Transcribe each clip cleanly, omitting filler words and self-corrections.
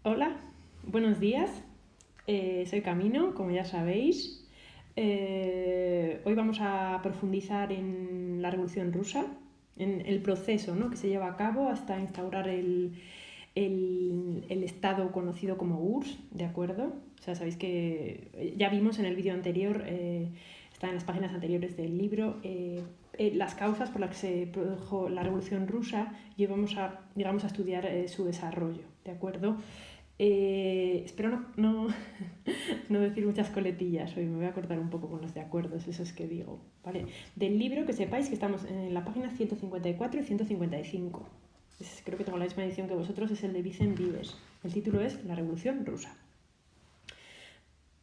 Hola, buenos días. Soy Camino, como ya sabéis. Hoy vamos a profundizar en la Revolución Rusa, en el proceso, ¿no?, que se lleva a cabo hasta instaurar el estado conocido como URSS, ¿de acuerdo? O sea, sabéis que ya vimos en el vídeo anterior, está en las páginas anteriores del libro, las causas por las que se produjo la Revolución Rusa, y vamos a, digamos, a estudiar su desarrollo, ¿de acuerdo? Espero no decir muchas coletillas hoy, me voy a cortar un poco con los de acuerdos, esos que digo, ¿vale? Del libro, que sepáis que estamos en la página 154 y 155. Creo que tengo la misma edición que vosotros, es el de Vicent Vives. El título es La Revolución Rusa.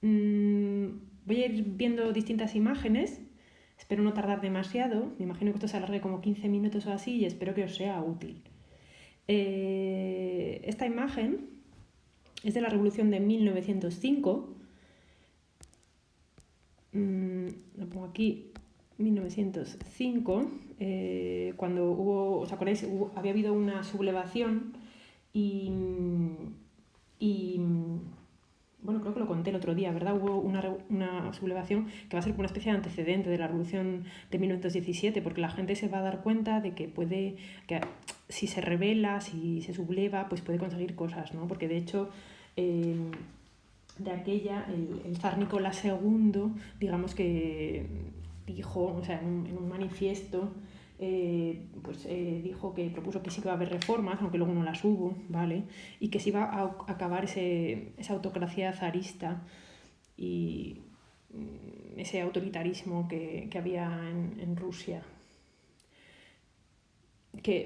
Voy a ir viendo distintas imágenes, espero no tardar demasiado, me imagino que esto se alargue como 15 minutos o así y espero que os sea útil. Esta imagen es de la Revolución de 1905. Lo pongo aquí, 1905, cuando hubo, ¿os acordáis? Había habido una sublevación y bueno, creo que lo conté el otro día, ¿verdad? Hubo una sublevación que va a ser una especie de antecedente de la Revolución de 1917, porque la gente se va a dar cuenta de que si se rebela, si se subleva, pues puede conseguir cosas, ¿no? Porque de hecho, de aquella, el zar Nicolás II, digamos que dijo, o sea, en un manifiesto, dijo que propuso que sí que iba a haber reformas, aunque luego no las hubo, ¿vale? Y que se iba a acabar esa autocracia zarista y ese autoritarismo que había en Rusia.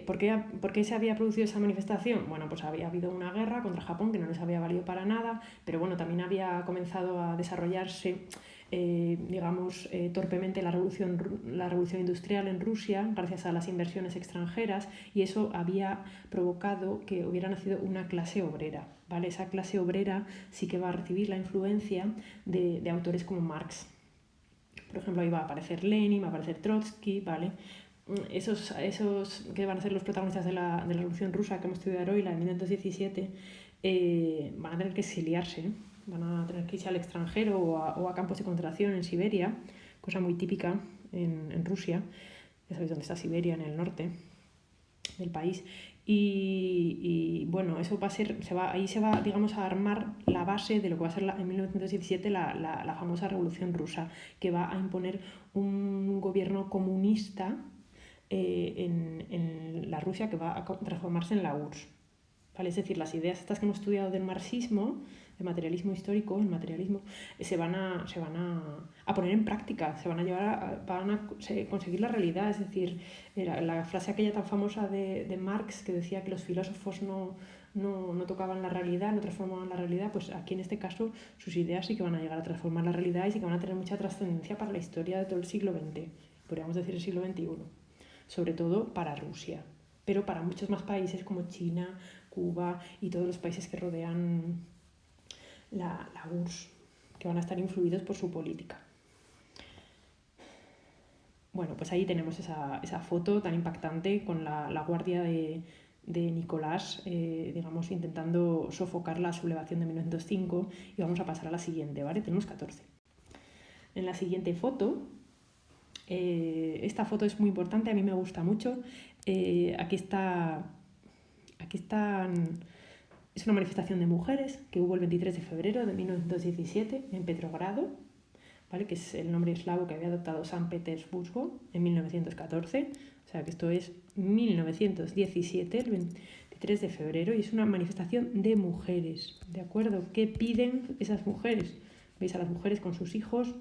¿Por qué se había producido esa manifestación? Bueno, pues había habido una guerra contra Japón que no les había valido para nada, pero bueno, también había comenzado a desarrollarse, torpemente la revolución industrial en Rusia, gracias a las inversiones extranjeras, y eso había provocado que hubiera nacido una clase obrera, ¿vale? Esa clase obrera sí que va a recibir la influencia de autores como Marx. Por ejemplo, ahí va a aparecer Lenin, va a aparecer Trotsky, ¿vale? Esos que van a ser los protagonistas de la Revolución Rusa que hemos estudiado hoy, la de 1917, van a tener que exiliarse, ¿eh? Van a tener que irse al extranjero o a campos de concentración en Siberia, cosa muy típica en Rusia. Ya sabéis dónde está Siberia, en el norte del país. Y bueno, eso va a ser, ahí se va, digamos, a armar la base de lo que va a ser en 1917 la famosa Revolución Rusa, que va a imponer un gobierno comunista en la Rusia, que va a transformarse en la URSS. ¿Vale? Es decir, las ideas estas que hemos estudiado del marxismo, del materialismo histórico, el materialismo, se van a poner en práctica, van a conseguir la realidad. Es decir, la frase aquella tan famosa de Marx, que decía que los filósofos no tocaban la realidad, no transformaban la realidad, pues aquí en este caso sus ideas sí que van a llegar a transformar la realidad y sí que van a tener mucha trascendencia para la historia de todo el siglo XX, podríamos decir el siglo XXI, sobre todo para Rusia, pero para muchos más países como China, Cuba y todos los países que rodean la URSS, que van a estar influidos por su política. Bueno, pues ahí tenemos esa foto tan impactante con la guardia de Nicolás, digamos, intentando sofocar la sublevación de 1905, y vamos a pasar a la siguiente, ¿vale? Tenemos 14. En la siguiente foto, esta foto es muy importante, a mí me gusta mucho. Aquí están, es una manifestación de mujeres que hubo el 23 de febrero de 1917 en Petrogrado, ¿vale? Que es el nombre eslavo que había adoptado San Petersburgo en 1914. O sea que esto es 1917, el 23 de febrero, y es una manifestación de mujeres, ¿de acuerdo? ¿Qué piden esas mujeres? Veis a las mujeres con sus hijos,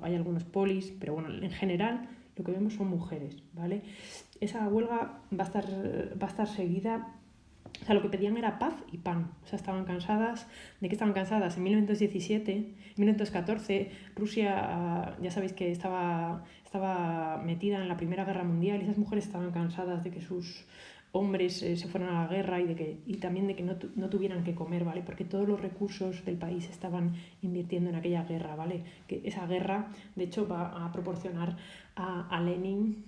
hay algunos polis, pero bueno, en general lo que vemos son mujeres, ¿vale? Esa huelga va a estar seguida. O sea, lo que pedían era paz y pan. O sea, estaban cansadas. ¿De qué estaban cansadas? En 1917, en 1914, Rusia, ya sabéis que estaba metida en la Primera Guerra Mundial, y esas mujeres estaban cansadas de que sus hombres se fueran a la guerra y también de que no tuvieran que comer, ¿vale? Porque todos los recursos del país estaban invirtiendo en aquella guerra, ¿vale? Que esa guerra, de hecho, va a proporcionar a Lenin,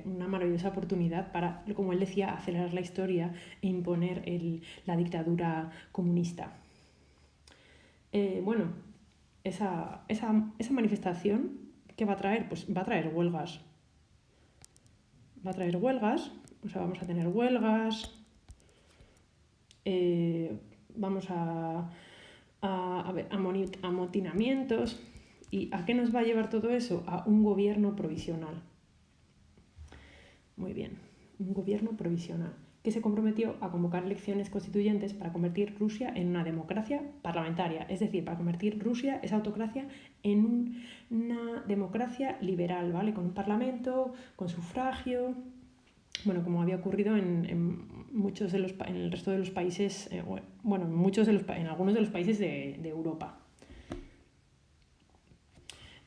una maravillosa oportunidad para, como él decía, acelerar la historia e imponer la dictadura comunista. Bueno, esa manifestación, ¿qué va a traer? Pues va a traer huelgas. O sea, vamos a tener huelgas, vamos a amotinamientos. ¿Y a qué nos va a llevar todo eso? A un gobierno provisional. Muy bien, un gobierno provisional que se comprometió a convocar elecciones constituyentes para convertir Rusia en una democracia parlamentaria, es decir, para convertir Rusia, esa autocracia, en una democracia liberal, ¿vale? Con un parlamento, con sufragio, bueno, como había ocurrido en muchos en el resto de los países, bueno, en algunos de los países de Europa.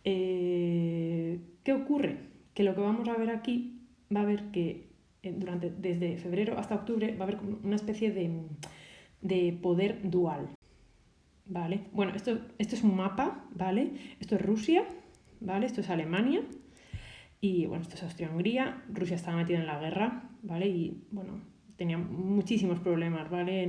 ¿Qué ocurre? Que lo que vamos a ver aquí va a haber que desde febrero hasta octubre va a haber una especie de poder dual, ¿vale? Bueno, esto es un mapa, ¿vale? Esto es Rusia, ¿vale? Esto es Alemania y, bueno, esto es Austria-Hungría. Rusia estaba metida en la guerra, ¿vale? Y, bueno, tenía muchísimos problemas, ¿vale?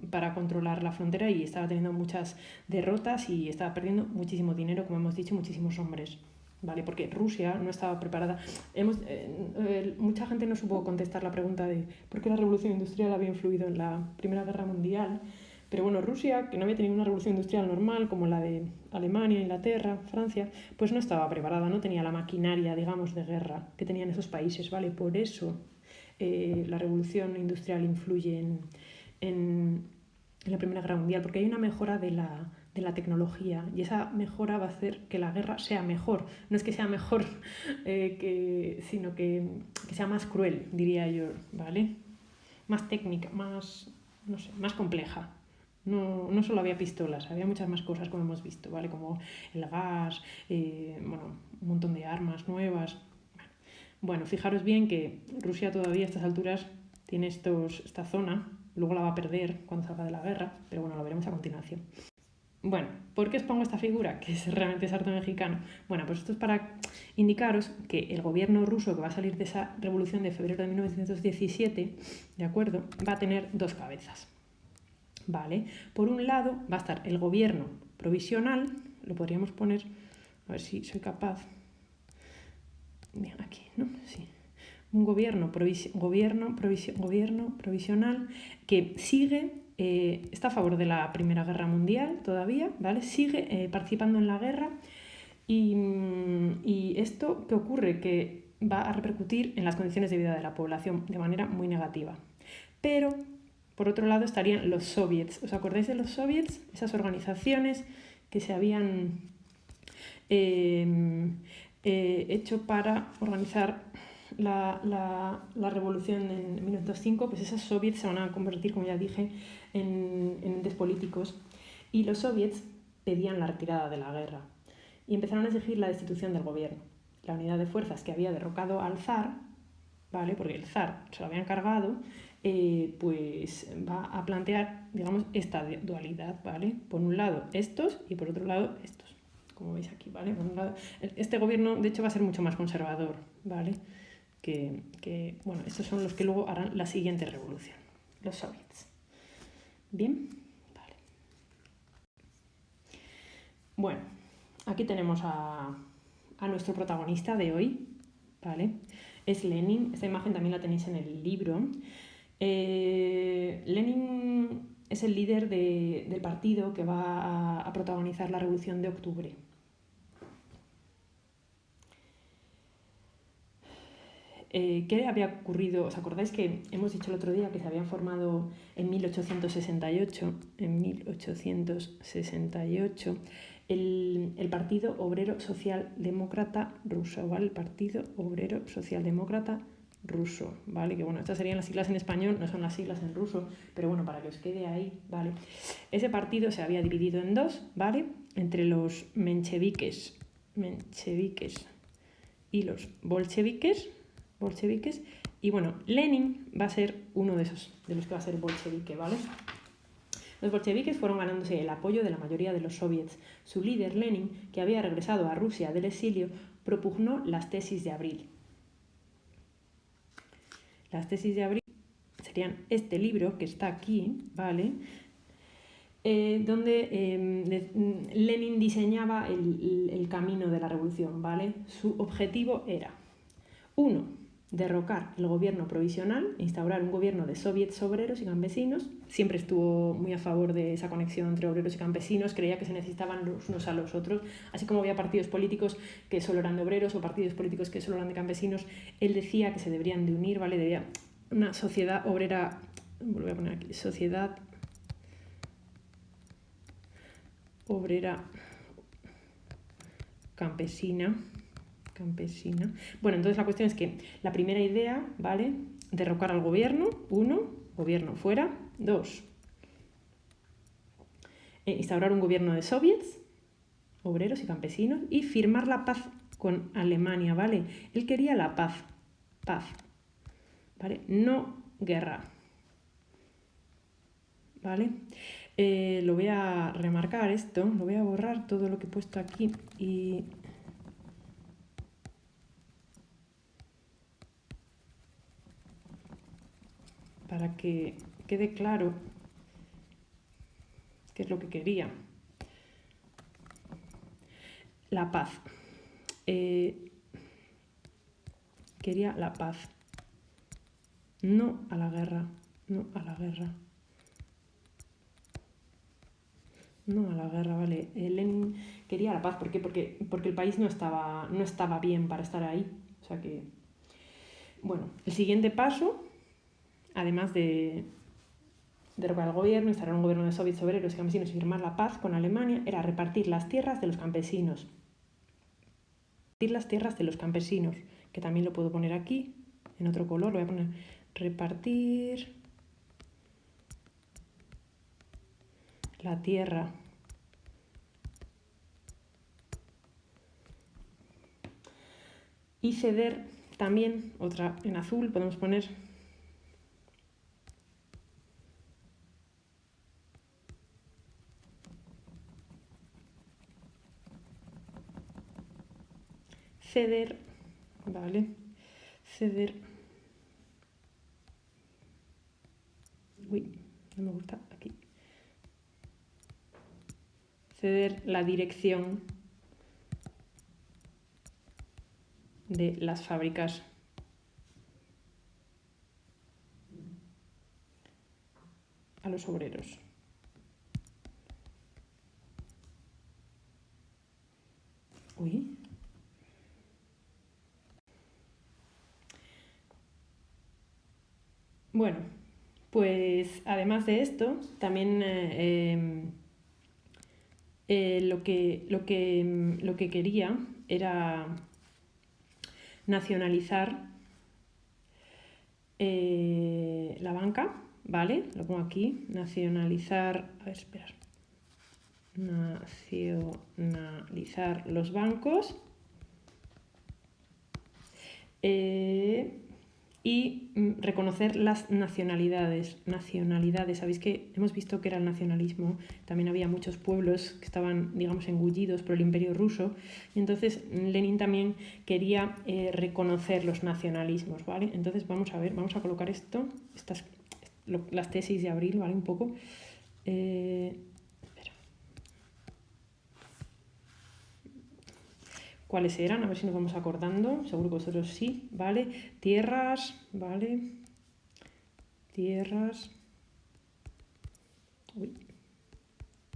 Para controlar la frontera y estaba teniendo muchas derrotas y estaba perdiendo muchísimo dinero, como hemos dicho, muchísimos hombres, ¿vale? Porque Rusia no estaba preparada. Mucha gente no supo contestar la pregunta de por qué la revolución industrial había influido en la Primera Guerra Mundial. Pero bueno, Rusia, que no había tenido una revolución industrial normal como la de Alemania, Inglaterra, Francia, pues no estaba preparada, no tenía la maquinaria, digamos, de guerra que tenían esos países, ¿vale? Por eso la revolución industrial influye en la Primera Guerra Mundial, porque hay una mejora de la tecnología y esa mejora va a hacer que la guerra sea mejor. No es que sea mejor, sino que sea más cruel, diría yo, ¿vale? Más técnica, más, no sé, más compleja. No solo había pistolas, había muchas más cosas, como hemos visto, ¿vale? Como el gas, bueno, un montón de armas nuevas. Bueno, fijaros bien que Rusia todavía a estas alturas tiene esta zona, luego la va a perder cuando salga de la guerra, pero bueno, lo veremos a continuación. Bueno, ¿por qué os pongo esta figura? Que realmente es arte mexicano. Bueno, pues esto es para indicaros que el gobierno ruso que va a salir de esa revolución de febrero de 1917, ¿de acuerdo? Va a tener dos cabezas, ¿vale? Por un lado va a estar el gobierno provisional, lo podríamos poner, a ver si soy capaz. Bien, aquí, ¿no? Sí. Un gobierno provisional que sigue, está a favor de la Primera Guerra Mundial todavía, ¿vale? Sigue participando en la guerra y esto, ¿qué ocurre? Que va a repercutir en las condiciones de vida de la población de manera muy negativa. Pero, por otro lado, estarían los soviets. ¿Os acordáis de los soviets? Esas organizaciones que se habían hecho para organizar la revolución en 1905, pues esos soviets se van a convertir, como ya dije, en entes políticos. Y los soviets pedían la retirada de la guerra y empezaron a exigir la destitución del gobierno. La unidad de fuerzas que había derrocado al zar, ¿vale? Porque el zar se lo habían cargado, pues va a plantear, digamos, esta dualidad, ¿vale? Por un lado estos y por otro lado estos, como veis aquí, ¿vale? Por un lado, este gobierno, de hecho, va a ser mucho más conservador, ¿vale? Bueno, estos son los que luego harán la siguiente revolución, los soviets. Bien, vale. Bueno, aquí tenemos a nuestro protagonista de hoy, ¿vale? Es Lenin. Esta imagen también la tenéis en el libro. Lenin es el líder del partido que va a protagonizar la Revolución de Octubre. ¿Qué había ocurrido? ¿Os acordáis que hemos dicho el otro día que se habían formado en 1868? En 1868 el Partido Obrero Socialdemócrata Ruso, ¿vale? El Partido Obrero Socialdemócrata Ruso, ¿vale? Que bueno, estas serían las siglas en español, no son las siglas en ruso, pero bueno, para que os quede ahí, ¿vale? Ese partido se había dividido en dos, ¿vale? Entre los mencheviques y los bolcheviques, y bueno, Lenin va a ser uno de los que va a ser bolchevique, ¿vale? Los bolcheviques fueron ganándose el apoyo de la mayoría de los soviets. Su líder, Lenin, que había regresado a Rusia del exilio, propugnó las tesis de abril. Las tesis de abril serían este libro que está aquí, ¿vale? Donde Lenin diseñaba el camino de la revolución, ¿vale? Su objetivo era, 1, derrocar el gobierno provisional, instaurar un gobierno de soviets obreros y campesinos. Siempre estuvo muy a favor de esa conexión entre obreros y campesinos, creía que se necesitaban los unos a los otros, así como había partidos políticos que solo eran de obreros o partidos políticos que solo eran de campesinos, él decía que se deberían de unir, ¿vale? Debía una sociedad obrera, voy a poner aquí, sociedad obrera campesina. Bueno, entonces la cuestión es que la primera idea, ¿vale? Derrocar al gobierno, 1, gobierno fuera, 2, instaurar un gobierno de soviets, obreros y campesinos, y firmar la paz con Alemania, ¿vale? Él quería la paz, ¿vale? No guerra, ¿vale? Lo voy a remarcar esto, lo voy a borrar todo lo que he puesto aquí y... para que quede claro qué es lo que quería. La paz. Quería la paz. No a la guerra. No a la guerra. No a la guerra, vale. Lenin quería la paz. ¿Por qué? Porque el país no estaba bien para estar ahí. O sea que... Bueno, el siguiente paso, además de derrocar al gobierno, instaurar un gobierno de soviets obreros y campesinos y firmar la paz con Alemania, era repartir las tierras de los campesinos. Repartir las tierras de los campesinos, que también lo puedo poner aquí, en otro color, lo voy a poner repartir la tierra y ceder también, otra en azul, podemos poner ceder, ¿vale? Ceder, uy, no me gusta, aquí. Ceder la dirección de las fábricas a los obreros. Uy. Bueno, pues además de esto, también lo que quería era nacionalizar la banca, ¿vale? Lo pongo aquí, nacionalizar, a ver, esperar, nacionalizar los bancos y reconocer las nacionalidades. Sabéis que hemos visto que era el nacionalismo, también había muchos pueblos que estaban, digamos, engullidos por el Imperio ruso, y entonces Lenin también quería reconocer los nacionalismos, ¿vale? Entonces vamos a ver, vamos a colocar esto, las tesis de abril, ¿vale? Un poco. ¿Cuáles eran? A ver si nos vamos acordando. Seguro que vosotros sí, ¿vale? Tierras, ¿vale? Tierras. Uy.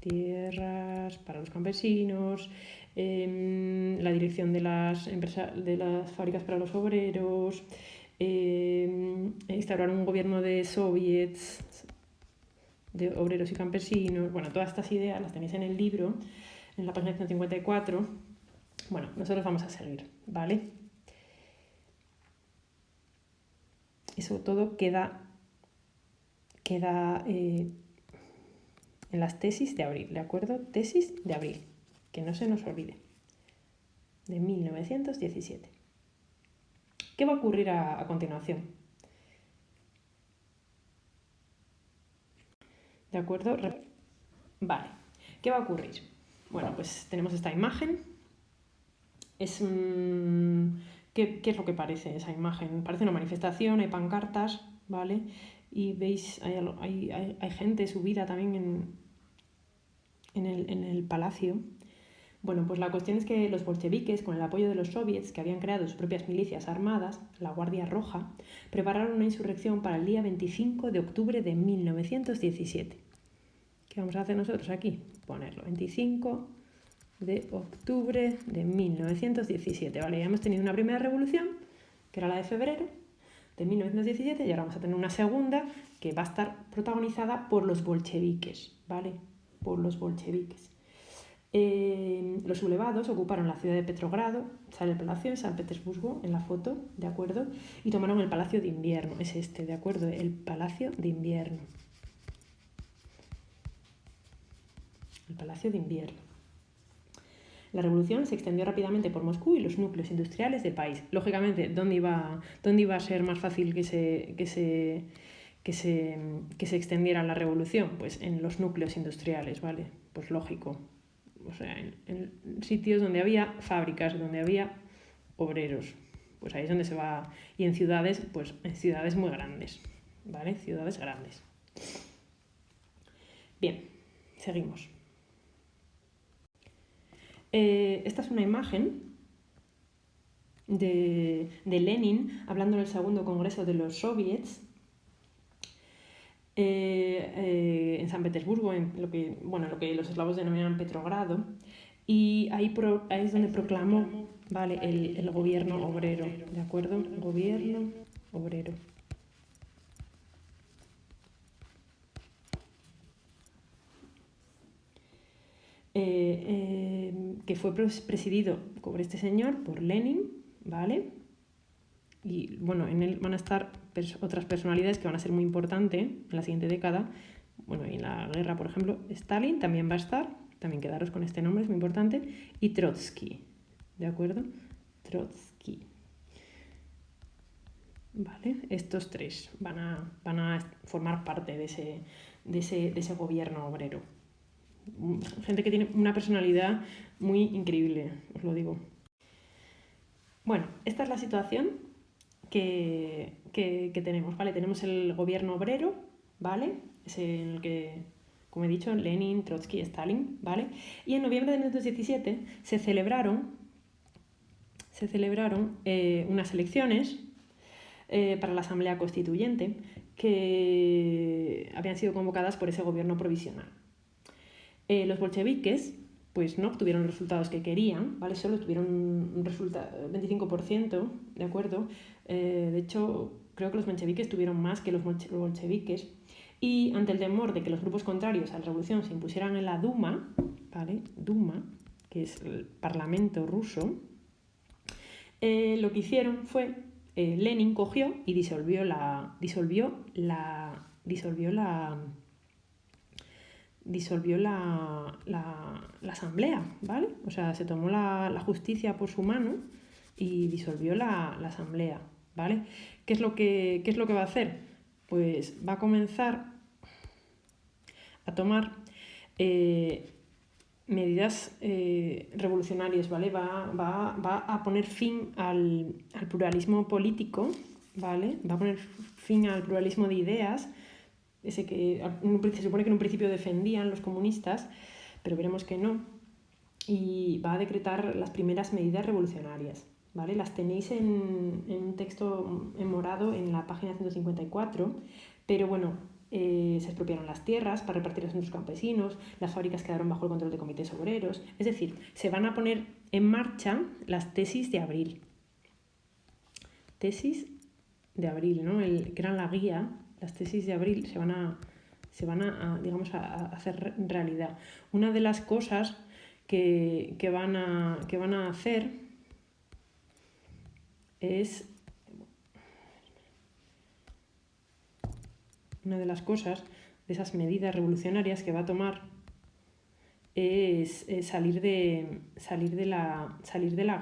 Tierras para los campesinos. La dirección de las fábricas para los obreros. Instaurar un gobierno de soviets, de obreros y campesinos. Bueno, todas estas ideas las tenéis en el libro, en la página 154. Bueno, nosotros vamos a seguir, ¿vale? Eso todo queda en las tesis de abril, ¿de acuerdo? Tesis de abril, que no se nos olvide, de 1917. ¿Qué va a ocurrir a continuación? ¿De acuerdo? Vale, ¿qué va a ocurrir? Bueno, pues tenemos esta imagen. Es ¿Qué es lo que parece esa imagen? Parece una manifestación, hay pancartas, ¿vale? Y veis, hay gente subida también en el palacio. Bueno, pues la cuestión es que los bolcheviques, con el apoyo de los soviets, que habían creado sus propias milicias armadas, la Guardia Roja, prepararon una insurrección para el día 25 de octubre de 1917. ¿Qué vamos a hacer nosotros aquí? Ponerlo, 25 de octubre de 1917. Vale, ya hemos tenido una primera revolución, que era la de febrero de 1917, y ahora vamos a tener una segunda, que va a estar protagonizada por los bolcheviques, ¿vale? Por los bolcheviques. Los sublevados ocuparon la ciudad de Petrogrado, sale el palacio de San Petersburgo en la foto, ¿de acuerdo? Y tomaron el Palacio de Invierno, es este, ¿de acuerdo? El Palacio de Invierno. El Palacio de Invierno. La revolución se extendió rápidamente por Moscú y los núcleos industriales del país. Lógicamente, ¿dónde iba a ser más fácil que se extendiera la revolución? Pues en los núcleos industriales, ¿vale? Pues lógico. O sea, en sitios donde había fábricas, donde había obreros, pues ahí es donde se va. Y en ciudades, pues en ciudades muy grandes, ¿vale? Ciudades grandes. Bien, seguimos. Esta es una imagen de Lenin hablando en el segundo congreso de los soviets en San Petersburgo, en lo que los eslavos denominan Petrogrado, y ahí es donde proclamó, ¿vale? el gobierno obrero, ¿de acuerdo? Gobierno obrero. Que fue presidido por este señor, por Lenin, ¿vale? Y bueno, en él van a estar otras personalidades que van a ser muy importantes en la siguiente década. Bueno, y en la guerra, por ejemplo, Stalin también va a estar, también quedaros con este nombre, es muy importante, y Trotsky, ¿de acuerdo? Trotsky. Vale, estos tres van a formar parte de ese gobierno obrero. Gente que tiene una personalidad muy increíble, os lo digo. Bueno, esta es la situación que tenemos, ¿vale? Tenemos el gobierno obrero, ¿vale? Es en el que, como he dicho, Lenin, Trotsky, Stalin, ¿vale? Y en noviembre de 1917 se celebraron unas elecciones para la Asamblea Constituyente que habían sido convocadas por ese gobierno provisional. Los bolcheviques pues no obtuvieron los resultados que querían, ¿vale? Solo tuvieron un resultado 25%, ¿de acuerdo? De hecho, creo que los mencheviques tuvieron más que los bolcheviques, y ante el temor de que los grupos contrarios a la revolución se impusieran en la Duma, ¿vale? Duma, que es el parlamento ruso, lo que hicieron fue, Lenin cogió y disolvió la asamblea, ¿vale? O sea, se tomó la justicia por su mano y disolvió la asamblea, ¿vale? ¿Qué es lo que va a hacer? Pues va a comenzar a tomar medidas revolucionarias, ¿vale? Va a poner fin al pluralismo político, ¿vale? Va a poner fin al pluralismo de ideas, ese que se supone que en un principio defendían los comunistas, pero veremos que no, y va a decretar las primeras medidas revolucionarias, ¿vale? Las tenéis en un texto en morado en la página 154, pero bueno, se expropiaron las tierras para repartirlas entre los campesinos, las fábricas quedaron bajo el control de comités obreros, es decir, se van a poner en marcha las tesis de abril. Tesis de abril, ¿no? Que eran la guía. Las tesis de abril se van a digamos, a hacer realidad. Una de las cosas que van a hacer es... Una de las cosas de esas medidas revolucionarias que va a tomar es salir de la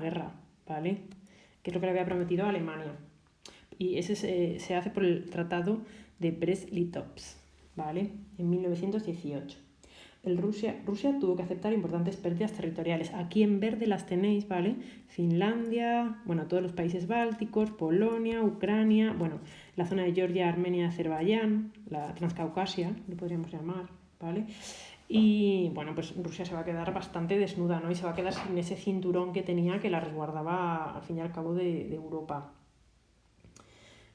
guerra, ¿vale? Que es lo que le había prometido a Alemania. Y ese se hace por el Tratado de Brest-Litovsk, ¿vale? En 1918. Rusia tuvo que aceptar importantes pérdidas territoriales. Aquí en verde las tenéis, ¿vale? Finlandia, bueno, todos los países bálticos, Polonia, Ucrania, bueno, la zona de Georgia, Armenia, Azerbaiyán, la Transcaucasia, lo podríamos llamar, ¿vale? Y bueno, pues Rusia se va a quedar bastante desnuda, ¿no? Y se va a quedar sin ese cinturón que tenía que la resguardaba al fin y al cabo de Europa.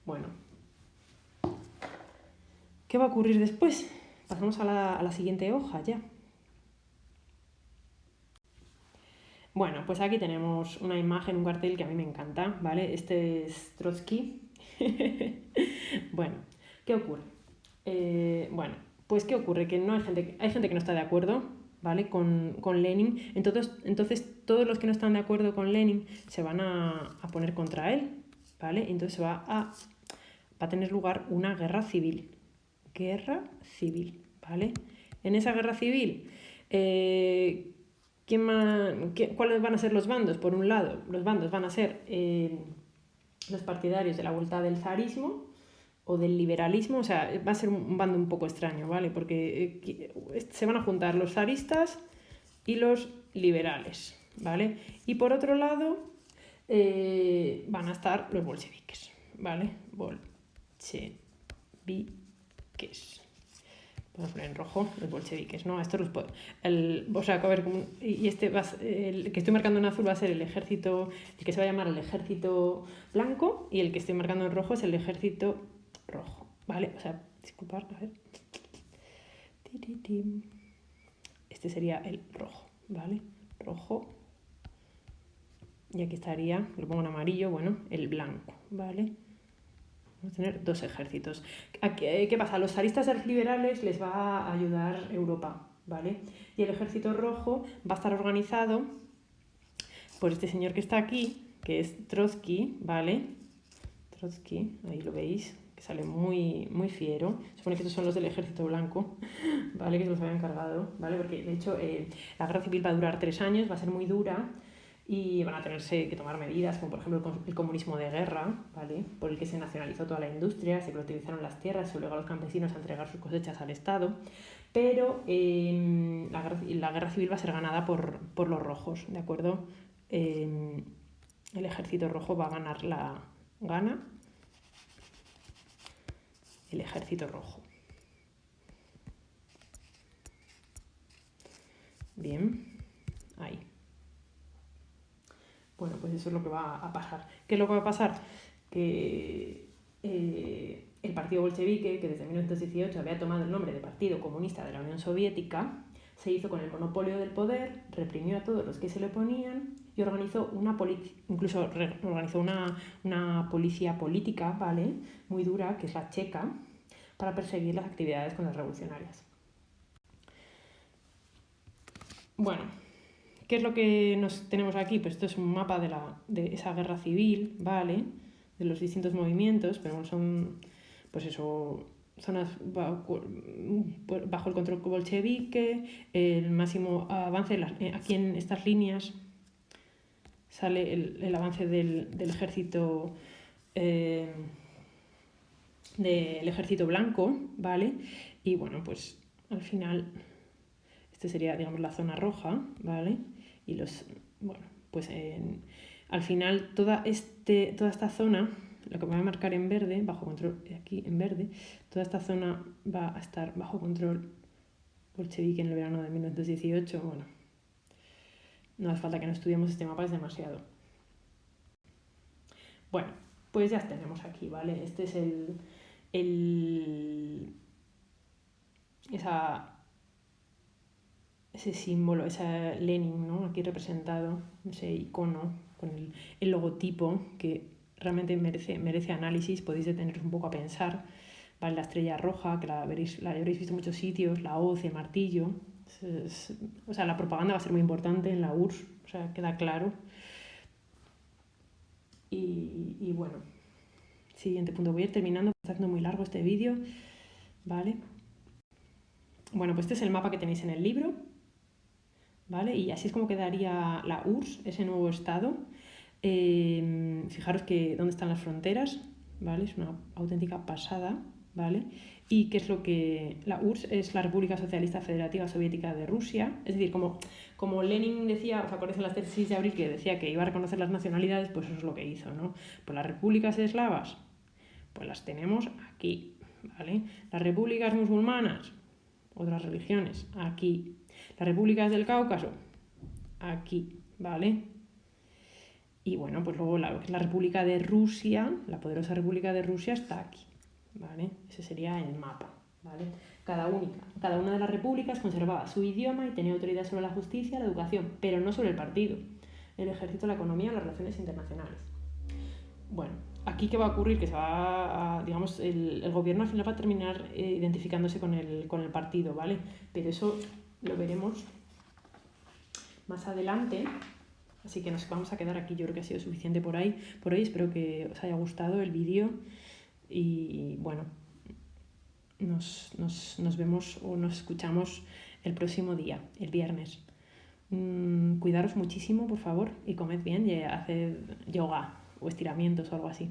Bueno, ¿qué va a ocurrir después? Pasamos a la siguiente hoja ya. Bueno, pues aquí tenemos una imagen, un cartel que a mí me encanta, ¿vale? Este es Trotsky. Bueno, ¿qué ocurre? Bueno, pues ¿qué ocurre? Que no hay gente que no está de acuerdo, ¿vale? Con Lenin. Entonces, todos los que no están de acuerdo con Lenin se van a poner contra él, ¿vale? Entonces va a tener lugar una guerra civil. Guerra civil, ¿vale? En esa guerra civil, ¿cuáles van a ser los bandos? Por un lado, los bandos van a ser los partidarios de la vuelta del zarismo o del liberalismo, o sea, va a ser un bando un poco extraño, ¿vale? Porque se van a juntar los zaristas y los liberales, ¿vale? Y por otro lado, van a estar los bolcheviques, ¿vale? Bolcheviques. Vamos a poner en rojo los bolcheviques, ¿no? Esto o sea, a ver, y este el que estoy marcando en azul va a ser el ejército, el que se va a llamar el ejército blanco, y el que estoy marcando en rojo es el ejército rojo, ¿vale? O sea, disculpad, a ver. Este sería el rojo, ¿vale? Rojo. Y aquí estaría, lo pongo en amarillo, bueno, el blanco, ¿vale? Vamos a tener dos ejércitos. ¿Qué pasa? A los zaristas liberales les va a ayudar Europa, ¿vale? Y el ejército rojo va a estar organizado por este señor que está aquí, que es Trotsky, ¿vale? Trotsky, ahí lo veis, que sale muy, muy fiero. Se supone que estos son los del ejército blanco, ¿vale? Que se los habían cargado, ¿vale? Porque, de hecho, la guerra civil va a durar 3 años, va a ser muy dura, y van a tenerse que tomar medidas, como por ejemplo el comunismo de guerra, ¿vale? Por el que se nacionalizó toda la industria, se colectivizaron las tierras, se obligó a los campesinos a entregar sus cosechas al Estado, pero la guerra civil va a ser ganada por los rojos, ¿de acuerdo? El ejército rojo va a ganar gana el ejército rojo. Bien, ahí. Bueno, pues eso es lo que va a pasar. ¿Qué es lo que va a pasar? Que el partido bolchevique, que desde 1918 había tomado el nombre de Partido Comunista de la Unión Soviética, se hizo con el monopolio del poder, reprimió a todos los que se le oponían y organizó una policía política, ¿vale? Muy dura, que es la checa, para perseguir las actividades contrarrevolucionarias. Bueno, ¿qué es lo que tenemos aquí? Pues esto es un mapa de esa guerra civil, ¿vale? De los distintos movimientos, pero son, pues eso, zonas bajo el control bolchevique, el máximo avance, aquí en estas líneas sale el avance del ejército del ejército blanco, ¿vale? Y bueno, pues al final este sería, digamos, la zona roja, ¿vale? Y pues al final toda esta zona, lo que me voy a marcar en verde, bajo control, aquí en verde, toda esta zona va a estar bajo control bolchevique en el verano de 1918. Bueno, no hace falta que no estudiemos este mapa, es demasiado. Bueno, pues ya tenemos aquí, ¿vale? Este es ese símbolo, ese Lenin, ¿no? Aquí representado, ese icono con el logotipo que realmente merece análisis, podéis deteneros un poco a pensar, ¿vale? La estrella roja, que la habréis visto en muchos sitios, la hoz, el martillo, o sea, la propaganda va a ser muy importante en la URSS, o sea, queda claro. Y bueno, siguiente punto, voy a ir terminando, está haciendo muy largo este vídeo, ¿vale? Bueno, pues este es el mapa que tenéis en el libro, ¿vale? Y así es como quedaría la URSS, ese nuevo estado. Fijaros que dónde están las fronteras, ¿vale? Es una auténtica pasada, ¿vale? ¿Y qué es lo que...? La URSS es la República Socialista Federativa Soviética de Rusia. Es decir, como Lenin decía, ¿os acordáis en las tesis de abril que decía que iba a reconocer las nacionalidades? Pues eso es lo que hizo, ¿no? Pues las repúblicas eslavas, pues las tenemos aquí, ¿vale? Las repúblicas musulmanas, otras religiones, aquí. Las repúblicas del Cáucaso, aquí, ¿vale? Y bueno, pues luego la República de Rusia, la poderosa República de Rusia está aquí, ¿vale? Ese sería el mapa, ¿vale? Cada una de las repúblicas conservaba su idioma y tenía autoridad sobre la justicia, la educación, pero no sobre el partido, el ejército, la economía o las relaciones internacionales. Bueno, aquí qué va a ocurrir, que se va a, digamos, el gobierno al final va a terminar identificándose con el partido, ¿vale? Pero eso lo veremos más adelante. Así que nos vamos a quedar aquí, yo creo que ha sido suficiente por hoy. Espero que os haya gustado el vídeo y bueno, nos vemos o nos escuchamos el próximo día, el viernes. Cuidaros muchísimo, por favor, y comed bien y haced yoga o estiramientos o algo así.